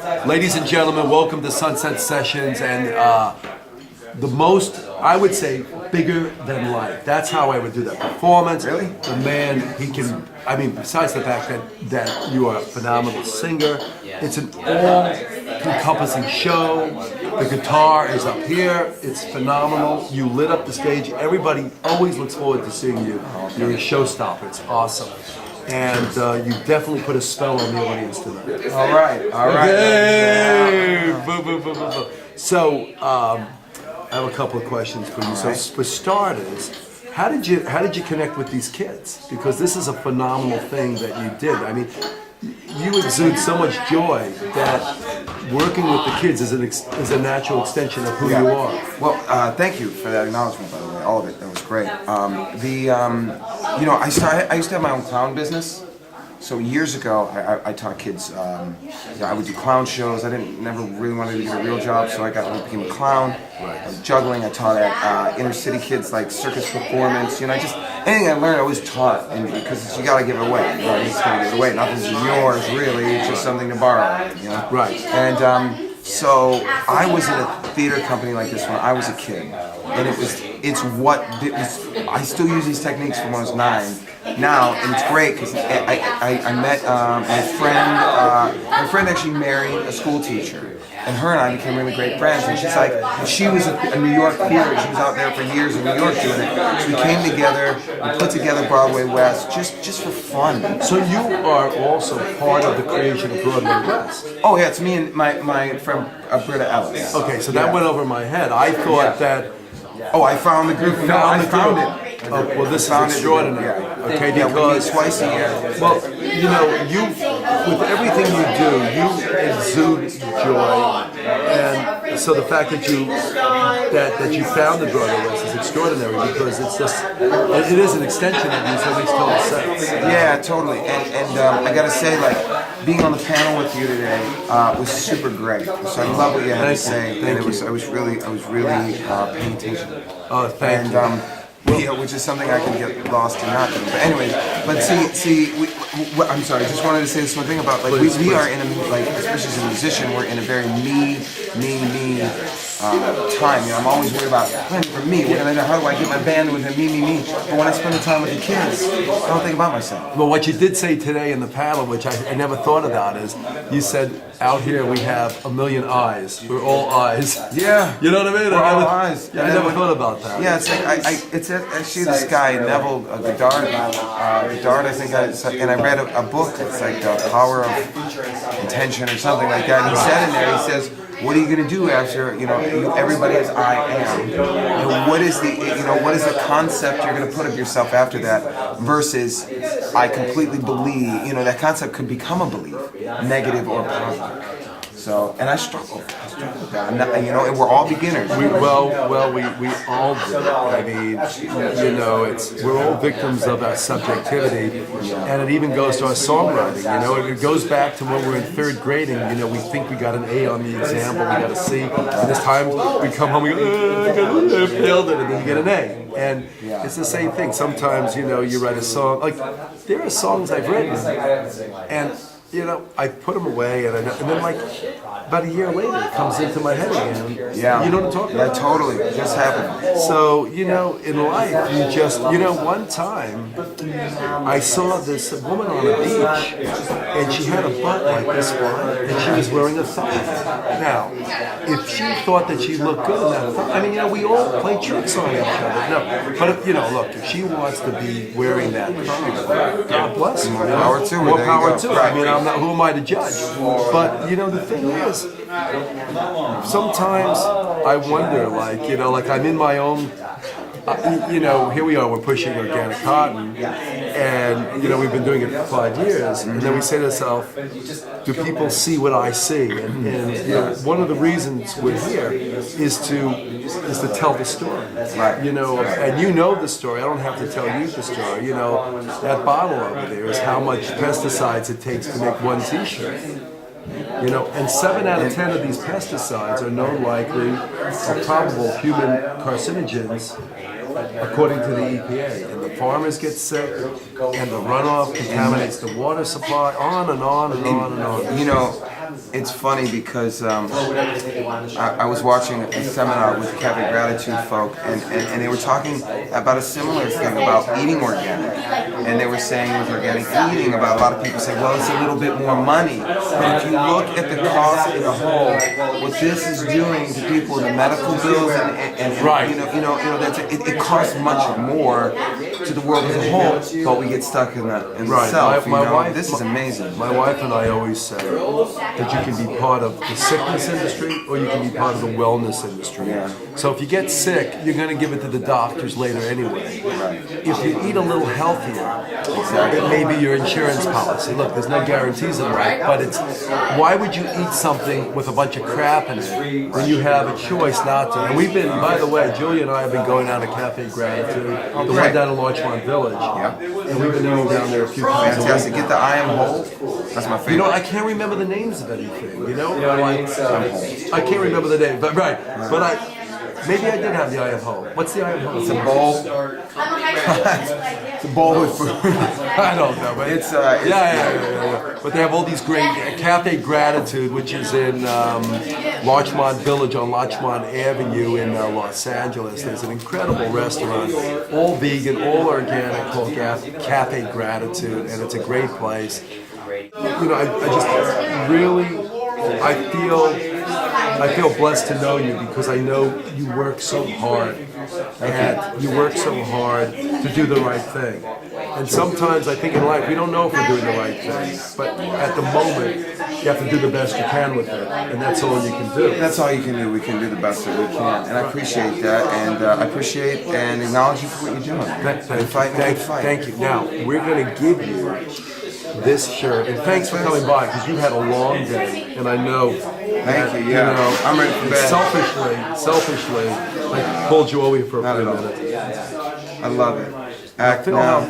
Ladies and gentlemen, welcome to Sunset Sessions, and the most, I would say, bigger than life. That's how I would do that performance. Really? The man, he can, I mean, besides the fact that you are a phenomenal singer, it's an all-encompassing show. The guitar is up here, it's phenomenal. You lit up the stage. Everybody always looks forward to seeing you. You're a showstopper, it's awesome. And you definitely put a spell on the audience tonight. All right. Hey! Boo, boo, boo, boo, boo. So, I have a couple of questions for you. So, for starters, how did you connect with these kids? Because this is a phenomenal thing that you did. I mean, you exude so much joy that working with the kids is a natural extension of who you are. Well, thank you for that acknowledgement, by the way. All of it. That was great. I used to have my own clown business. So years ago, I taught kids. I would do clown shows. I never really wanted to get a real job, so I became a clown. I was juggling. I taught at inner city kids like circus performance. Just anything I learned, I always taught, and because you got to give it away. You're just gonna give it away. Nothing's yours really. It's just something to borrow. Right. And so I was in a theater company like this when I was a kid, and I still use these techniques from when I was 9. Now, and it's great because I met my friend. My friend actually married a school teacher, and her and I became really great friends. And she was a New York theater. She was out there for years in New York doing it. So we came together, we put together Broadway West just for fun. So you are also part of the creation of Broadway West. Oh yeah, it's me and my friend Britta Ellis. Okay, so that went over my head. I thought that. Oh, I found the group. No, I found it. Oh, well, this is extraordinary. Okay, because twice a year. Well, you with everything you do, you exude joy, and so the fact that you found the Broadway West is extraordinary because it is an extension of you, so it makes total sense. Yeah, totally. And I gotta say, like being on the panel with you today was super great. So I love what you had to say, and I was really paying attention. Oh, thank you. Which is something I can get lost in not doing. But anyways, I'm sorry. I just wanted to say this one thing about we are in especially as a musician, we're in a very me time. I'm always worried about for me. How do I get my band with a me? But when I spend the time with the kids, I don't think about myself. Well, what you did say today in the panel, which I never thought about, is you said out here we have a million eyes. We're all eyes. Yeah. You know what I mean? We're all eyes. Yeah, I never thought about that. Yeah, it's like it's actually this guy Neville Goddard. I think and I read a book. It's like The Power of Intention or something like that. And he said in there, he says, what are you going to do after everybody is I am? What is the concept you're going to put of yourself after that versus I completely believe? That concept could become a belief, negative or positive. So, and I struggle with that. I'm not, and we're all beginners. We all do. I mean, we're all victims of our subjectivity, and it even goes to our songwriting. It goes back to when we're in third grading. We think we got an A on the exam, but we got a C. And this time we come home, we go, I failed it, and then you get an A. And it's the same thing. Sometimes, you write a song. Like, there are songs I've written, and I put them away, and then about a year later, it comes into my head again. Yeah. You know what I'm talking about? Yeah, totally. It just happened. So, in life, you just, one time, I saw this woman on a beach, and she had a butt like this one, and she was wearing a thong. Now, if she thought that she looked good in that thong, I mean, we all play tricks on each other. No, but if she wants to be wearing that thong, God bless her. More power to her. More power to her. I mean, who am I to judge? But the thing is, sometimes I wonder, I'm in my own. Here we are. We're pushing organic cotton, and we've been doing it for 5 years. And then we say to ourselves, "Do people see what I see?" And one of the reasons we're here is to tell the story. Right. And the story. I don't have to tell you the story. That bottle over there is how much pesticides it takes to make one T-shirt. And 7 out of 10 of these pesticides are known likely or probable human carcinogens, according to the EPA. And the farmers get sick, and the runoff contaminates the water supply, on and on and on and on. it's funny because I was watching a seminar with Cafe Gratitude folk, and they were talking about a similar thing about eating organic. And they were saying with organic eating, about a lot of people say, well, it's a little bit more money. But if you look at the cost in a whole, what this is doing to people in the medical bills, and Right. it costs much more to the world as a whole, but we get stuck in the Right. self. My wife, this is amazing. My wife and I always say that you can be part of the sickness industry or you can be part of the wellness industry. Yeah. So if you get sick, you're going to give it to the doctors later anyway. Right. If you eat a little healthier, it may be your insurance policy. Look, there's no guarantees in life, but it's why would you eat something with a bunch of crap in it when you have a choice not to? And we've been, by the way, Julia and I have been going down to Cafe Gratitude, the one down in Larchmont Village, and we've been eating down there a few times. Fantastic. Get the I am whole. That's my favorite. You know, I can't remember the names of anything. You know, I can't remember the name, but maybe I did have the I am home. What's the I am home? It's a bowl. It's a bowl with food. I don't know, but it's yeah. But they have all these great Cafe Gratitude, which is in Larchmont Village on Larchmont Avenue in Los Angeles. There's an incredible restaurant, all vegan, all organic, called Cafe Gratitude, and it's a great place. You know, I just really, I feel blessed to know you because I know you work so hard, and you work so hard to do the right thing. And sometimes I think in life we don't know if we're doing the right thing, but at the moment you have to do the best you can with it, and that's all you can do. That's all you can do. We can do the best that we can, and I appreciate that, and I appreciate and acknowledge you for what you're doing. Thank you. Now we're going to give you this shirt, and thanks for coming by because you had a long day, and I know. Thank you. Yeah, know, I'm ready for bed. Selfishly, I pulled you over here for a few minutes. I love it. Act now.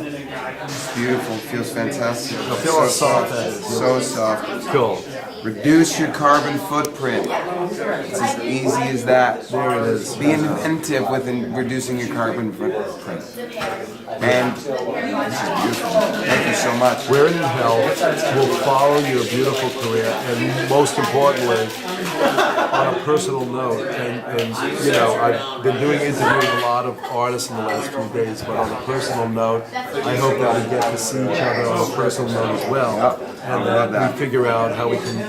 It's beautiful. Feels fantastic. I feel how soft that is. So soft. Cool. Reduce your carbon footprint. It's as easy as that. There it is. Be inventive with reducing your carbon footprint. And this is beautiful. Thank you so much. We're in health. We'll follow your beautiful career, and most importantly, on a personal note. And you know, I've been doing interviewing a lot of artists in the last few days, but on a personal note, I hope that we get to see each other on a personal note as well, and that we figure out how we can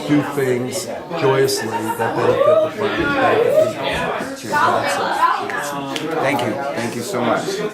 do things joyously that benefit the planet, benefit people. Thank you. Thank you so much.